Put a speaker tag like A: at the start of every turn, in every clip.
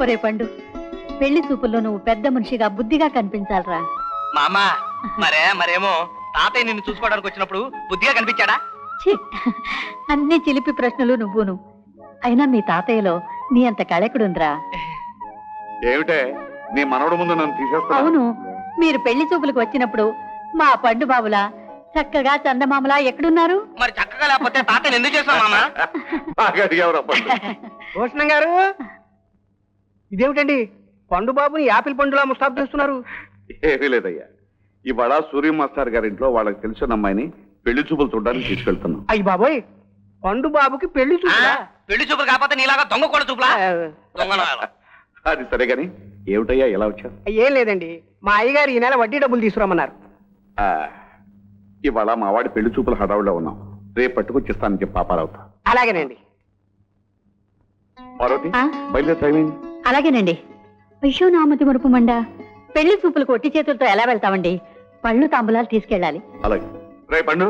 A: ఒరే పండు, పెళ్లి చూపుల్లో నువ్వు పెద్ద మనిషిగా బుద్ధిగా కనిపించాలరా.
B: మామా మరేమో తాతయ్య నిన్ను చూసుకోవడానికి వచ్చినప్పుడు బుద్ధిగా కనిపించాడా?
A: ఛీ, అన్ని చిలిపి ప్రశ్నలు నువ్వును. అయినా మీ తాతయ్యలో నీ అంత కళెక్కడుందిరా.
C: ఏమిటే నీ మనవడు ముందు నన్ను తీసేస్తా?
A: అవును, మీరు పెళ్లి చూపులకు వచ్చినప్పుడు మా పండు బాబులా చక్కగా చందమామలా ఎక్కడున్నారు?
B: మరి చక్కగా లేకపోతే తాతయ్యని ఎందుకు చేస్తావు మామా?
C: బాగా అడిగావురా పండు.
D: భూషణం గారు, ఇదేమిటండి పండు బాబుని యాపిల్ పండులా ముస్తాబు చేస్తున్నారు?
C: ఏమీ లేదయ్యా, ఇవాళ సూర్య మాస్టర్ గారింట్లో వాళ్ళకి తెలిసిన అమ్మాయిని పెళ్లి చూపులు చూడడానికి తీసుకెళ్తున్నాం.
D: అయ్యి బాబోయ్, పండు బాబుకి పెళ్లి చూపులా?
B: పెళ్లి చూపులు కాకపోతే నీలాగా దొంగ కూడా చూపులా?
C: అది సరే గాని ఏమిటయ్యా ఎలా వచ్చావు?
D: ఏం లేదండి, మా అయ్యగారు ఈ నెల వడ్డీ డబ్బులు తీసుకురమ్మన్నారు.
C: ఇవాళ మా వాడి పెళ్లి చూపుల హడావుల్లో ఉన్నాం. రేపు పట్టుకొచ్చిస్తానని చెప్పి పాపారావుతా.
D: అలాగేనండి.
C: పార్వతి,
A: ఆ?
C: బయలుదేరి టైం అయింది.
A: అలాగేనండి. అయ్యో నామతి మరుపు మండ, పెళ్లి చూపులకు ఒట్టి చేతులతో ఎలా వెళ్తామండి? పళ్ళు తాంబూలాలు తీసుకెళ్ళాలి.
C: అలాగే రేపు పండు,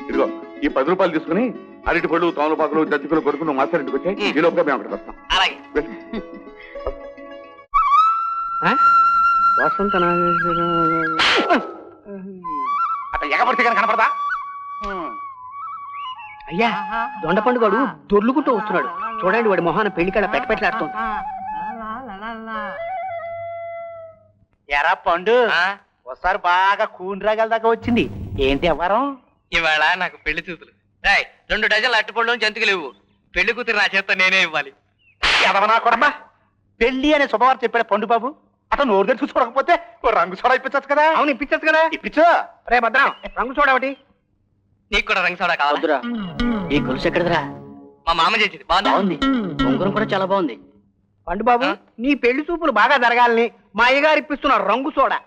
C: ఇదిగో ఈ 10 రూపాయలు తీసుకుని అరటి పళ్ళు, తోమలపాకులు, జంతికలు కొడుకు నువ్వు మాస్టర్ ఇంటికి వచ్చాయి. ఈ లోపల మేము అక్కడికి వస్తాం.
B: అలాగే.
D: వసంత
C: అట్లా ఎగబడితే కానీ కనపడదా?
D: అయ్యా, దొండ పండుగడు దొర్లుకుంటూ వస్తున్నాడు. చూడండి, వాడి మొహాన పెళ్లికడ పెట్టపెట్టలాడుతోంది.
E: ఎరా పండు, ఒకసారి బాగా కూని దాకా వచ్చింది. ఏంటి వ్యవహారం?
B: ఇవాళ నాకు పెళ్లి చూపులు. 2 డజన్లు అట్టుపళ్ళు, జంతికలు ఇవ్వు. పెళ్లి కూతురు నా చేత నేనే ఇవ్వాలి.
E: ఎదవనా కొడమా, పెళ్లి అనే శుభవార్త చెప్పాడు పండు బాబు. అతను నోరు దగ్గర చూసుకోకపోతే ఓ రంగు సోడా ఇప్పించచ్చు కదా.
D: అవును, ఇప్పించచ్చు కదా.
E: ఇప్పించు.
D: రే భద్రం, రంగు చూడ ఒకటి.
B: నీకు కూడా రంగు సోడా కావాలా?
E: ఈ గొలుసు ఎక్కడదిరా?
B: మా మామ చేసింది. బాగుందా?
E: బాగుంది, ఉంగరం కూడా చాలా బాగుంది.
D: పండు బాబు, నీ పెళ్లి చూపులు బాగా జరగాలని మా అయ్యగారు ఇప్పిస్తున్నారు రంగు సోడా.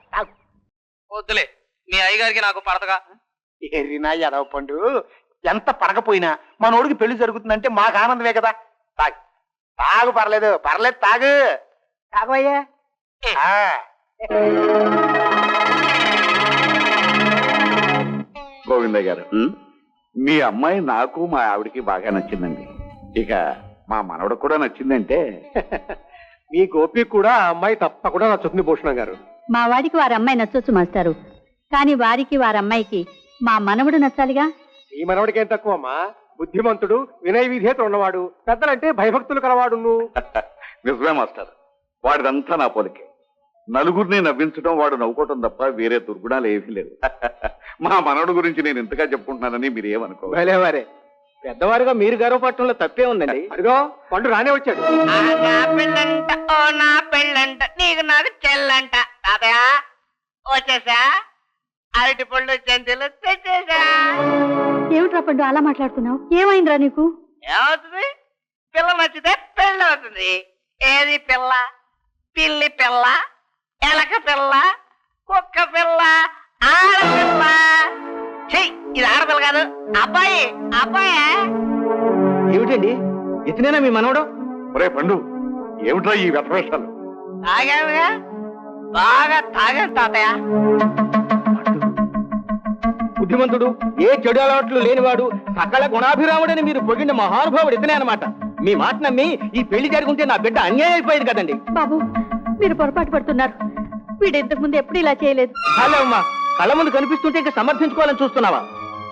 B: వద్దులే, మీ అయ్యగారికి నాకు పడతగా.
E: ఎర్రినా ఎదవ పండు, ఎంత పడకపోయినా మనోడికి పెళ్లి జరుగుతుందంటే మాకు ఆనందమే కదా. తాగు తాగు, పర్లేదు పర్లేదు, తాగు.
D: తాగవయ్యా.
C: గోవిందయ్య గారు, మీ అమ్మాయి నాకు మా ఆవిడికి బాగా నచ్చిందండి. ఇక మా మనవడు కూడా నచ్చిందంటే
D: మీ గోపి కూడా ఆ అమ్మాయి తప్పకుండా నచ్చుతుంది భూషణం గారు.
A: మా వాడికి వారి అమ్మాయి నచ్చొచ్చు మాస్టారు, కానీ వారికి వారి అమ్మాయికి మా మనవడు నచ్చాలిగా.
D: ఈ మనవడికి ఏం తక్కువ అమ్మా, బుద్ధిమంతుడు, వినయ విధేత ఉన్నవాడు, పెద్దలంటే భయభక్తులు కలవాడు.
C: నిజమే మాస్టర్, వాడిదంతా నా పోలికే. నలుగురిని నవ్వించడం, వాడు నవ్వుకోవటం తప్ప వేరే దుర్గుణాలు ఏమీ లేవు. మా మనవడు గురించి నేను ఇంతగా చెప్పుకుంటున్నానని మీరు ఏమనుకో.
D: భలేవారే, పెద్దవారుగా మీరు గర్వపడటంలో తప్పే ఉందండి. అదిగో పండు రానే వచ్చాడు.
B: నా పెళ్ళంట, ఓ నా పెళ్ళంట, నీకు నాకు చెల్లంట. తాతయ్య వచ్చేసా, అరటి పళ్ళు, జంతువులు తెచ్చేసా.
A: ఏమిట్రా పండు అలా మాట్లాడుతున్నావు? ఏమైందిరా నీకు?
B: ఏమవుతుంది? పిల్ల నచ్చితే పెళ్ళి అవుతుంది. ఏది పిల్ల? పిల్లి పిల్ల, ఎలక పిల్ల, కుక్క పిల్ల, ఆడపిల్ల. చెయ్యి, ఇది ఆడపిల్ల కాదు, అబ్బాయి. అబ్బాయే.
D: ఏమిటండి, ఇతనేనా మీ మనవడు?
C: ఒరే పండు, ఏమిట్రా ఈ వ్యర్థవేషాలు?
B: తాగావుగా, బాగా తాగాను తాతయ్య.
D: బుద్ధిమంతుడు, ఏ చెడు అలవాట్లు లేనివాడు, సకల గుణాభిరాముడని మీరు పొగిడిన మహానుభావుడు ఇతనే అన్నమాట. మీ మాట నమ్మి ఈ పెళ్లి జరుగుంటే నా బిడ్డ అన్యాయం అయిపోయింది కదండి.
A: బాబు, మీరు పొరపాటు పడుతున్నారు. వీడు ఇంతకు ముందు ఎప్పుడు ఇలా చేయలేదు.
D: హలో అమ్మా, కళ్ళ ముందు కనిపిస్తుంటే ఇంకా సమర్థించుకోవాలని చూస్తున్నావా?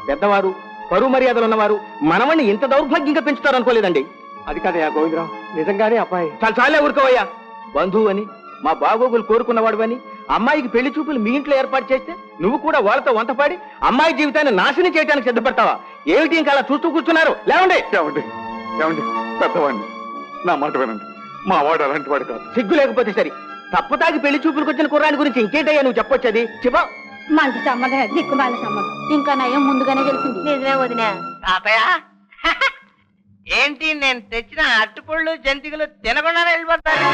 D: పెద్దవారు, పరువు మర్యాదలు ఉన్నవారు మనవణ్ణి ఇంత దౌర్భాగ్యంగా పెంచుతారు అనుకోలేదండి. అది కదయా గోవిందరావు, నిజంగానే అబ్బాయి. చాలే ఊరుకోవయ్యా. బంధువు అని, మా బాగోగులు కోరుకున్నవాడు అని అమ్మాయికి పెళ్లి చూపులు మీ ఇంట్లో ఏర్పాటు చేస్తే నువ్వు కూడా వాళ్ళతో వంతపాడి అమ్మాయి జీవితాన్ని నాశనం చేయడానికి సిద్ధపడతావా? ఏమిటి ఇంకా అలా చూస్తూ కూర్చున్నారు? లేవండి.
C: ఏమండి ఏమండి, పెద్దవాడిని, నా మాట వినండి. మా వాడు అలాంటి వాడు కాదు.
D: సిగ్గు లేకపోతే సరి. తప్పుతాగి పెళ్లి చూపులకు వచ్చిన కుర్రాని గురించి ఇంకేంటయ్యా నువ్వు చెప్పొచ్చేది? చివా
A: మంచి సంబంధం, దిక్కుమాల సంబంధం. ఇంకా నయం ముందుగానే తెలిసింది. నిజమే వదినా.
B: తాతయ్య ఏంటి, నేను తెచ్చిన అట్టుపళ్ళు, జంతికలు తినకుండా వెళ్ళిపోతాను?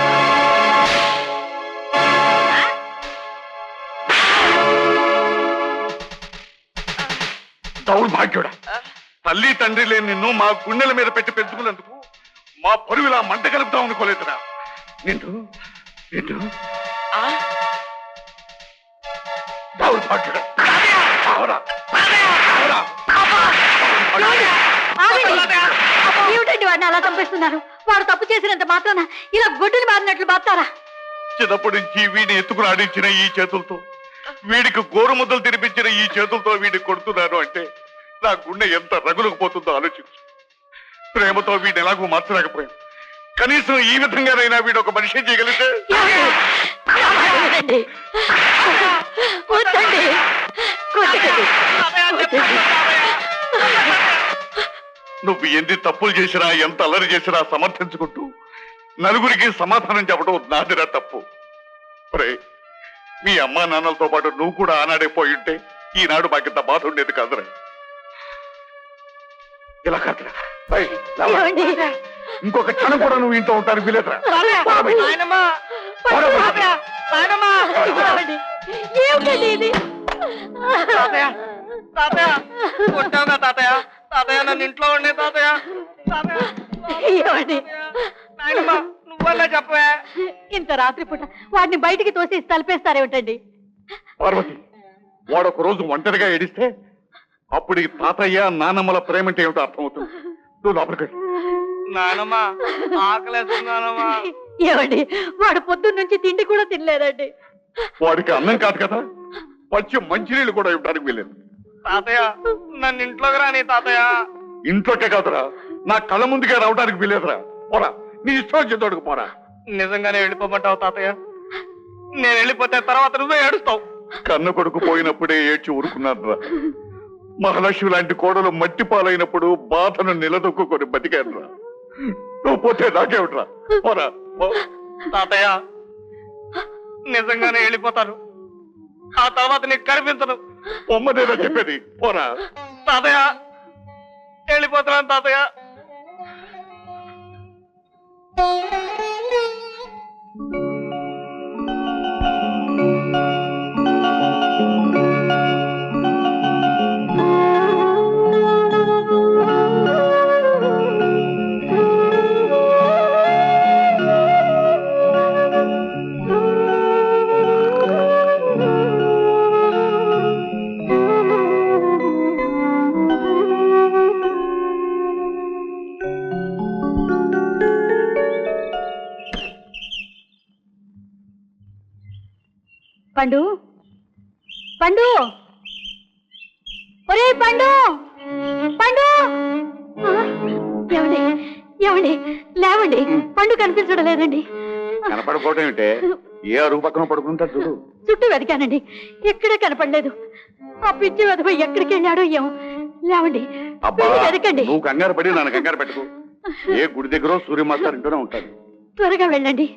C: దౌర్భాగ్యుడా, తల్లి తండ్రి లేని నిన్ను మా గుండెల మీద పెట్టి పెంచుకున్నందుకు మా పరువులా మంట కలుపుతాం అనుకోలేదురా. నిన్ను నిన్ను దౌర్భాగ్యుడా.
A: ఆగండి. ఏమిటండి వాడిని అలా చంపేస్తున్నారు? వాడు తప్పు చేసినంత మాత్రాన ఇలా గొడ్డుని మారినట్లు బాస్తారా?
C: చిన్నప్పటి నుంచి వీడిని ఎత్తుకుని ఆడించిన ఈ చేతులతో, వీడికి గోరు ముద్దలు తినిపించిన ఈ చేతులతో వీడిని కొడుతున్నాను అంటే నా గుండె ఎంత రగులుకు పోతుందో ఆలోచించు. ప్రేమతో వీడిని ఎలాగూ మార్చలేకపోయాను. కనీసం ఈ విధంగానైనా వీడు ఒక మనిషి చేయగలిగితే.
A: వద్దండి. వద్దండి. కొట్టకండి.
C: నువ్వు ఎన్ని తప్పులు చేసినా, ఎంత అల్లరి చేసినా సమర్థించుకుంటూ నలుగురికి సమాధానం చెప్పడం నాదిరా తప్పు. మీ అమ్మా నాన్నలతో పాటు నువ్వు కూడా ఆనాడే పోయి ఉంటే ఈనాడు మాకింత బాధ ఉండేది కాదురా. ఇలా కాదురా. ఇంకొక క్షణం కూడా నువ్వు ఇంట్లో ఉంటానికి వీలేదురా.
A: ఏమిటండి ఇది?
B: తాతయ్య తాతయ్య కొట్టావుగా తాతయ్య. తాతయ్య నన్ను ఇంట్లో ఉండే తాతయ్య.
A: ఏమండి?
B: నాయనమ్మా నువ్వన్నా చెప్పవే.
A: ఇంత రాత్రిపూట వాడిని బయటికి తోసి తలిపేస్తారేమిటండి?
C: పార్వతి, వాడొక రోజు ఒంటరిగా ఏడిస్తే అప్పుడు ఈ తాతయ్య నానమ్మల ప్రేమంటే ఏమిటో అర్థమవుతుంది. నువ్వు లోపలికి
B: నానమ్మా ఆకలేస్తున్నానమ్మా.
A: ఏమండి? వాడు పొద్దున్న నుంచి తిండి కూడా తినలేదండి.
C: వాడికి అన్నం కాదు కదా, పచ్చి మంచినీళ్ళు కూడా ఇవ్వడానికి వెళ్ళేది.
B: తాతయ్య నన్ను ఇంట్లోకి రాని తాతయ్య.
C: ఇంట్లోకే కాదురా, నా కళ్ళ ముందుకే రావడానికి వీలేదురా. పోరా, నీ ఇష్టం వచ్చేతోడుకు పోరా.
B: నిజంగానే వెళ్ళిపోమంటావు తాతయ్య? నేను వెళ్ళిపోతే తర్వాత నువ్వే ఏడుస్తావు.
C: కన్న కొడుకు పోయినప్పుడే ఏడ్చి ఊరుకున్నాను రా. మహాలక్ష్మి లాంటి కోడలు మట్టి పాలైనప్పుడు బాధను నిలదొక్కుని బతికాను రా. నువ్వు పోతే నాకేమిట్రా. పోరా పో.
B: తాతయ్య నిజంగానే వెళ్ళిపోతాను. ఆ తర్వాత నీకు కనిపించను.
C: పొమ్మనేనా చెప్పేది. పోరా.
B: తాతయ్య వెళ్ళిపోతున్నాను తాతయ్య.
A: పండు, పండు, ఒరే పండు, పండు! ఏమండి? ఏమండి? లేవండి, పండు కనిపించడం లేదండి.
C: కనపడపోవటం ఏమిటే? ఏ అరుగు పక్కన పడుకుంటా చూడు.
A: చుట్టూ వెతికానండి, ఎక్కడే కనపడలేదు. ఆ పిచ్చి వెధవ ఎక్కడికి వెళ్ళాడో ఏమో. లేవండి,
C: అబ్బా,
A: వెతకండి.
C: నువ్వు కంగారు పడి నన్ను కంగారు పెట్టుకో. ఏ గుడి దగ్గర సూర్య మాస్టర్ ఇంట్లోనే ఉంటాడు.
A: త్వరగా వెళ్ళండి.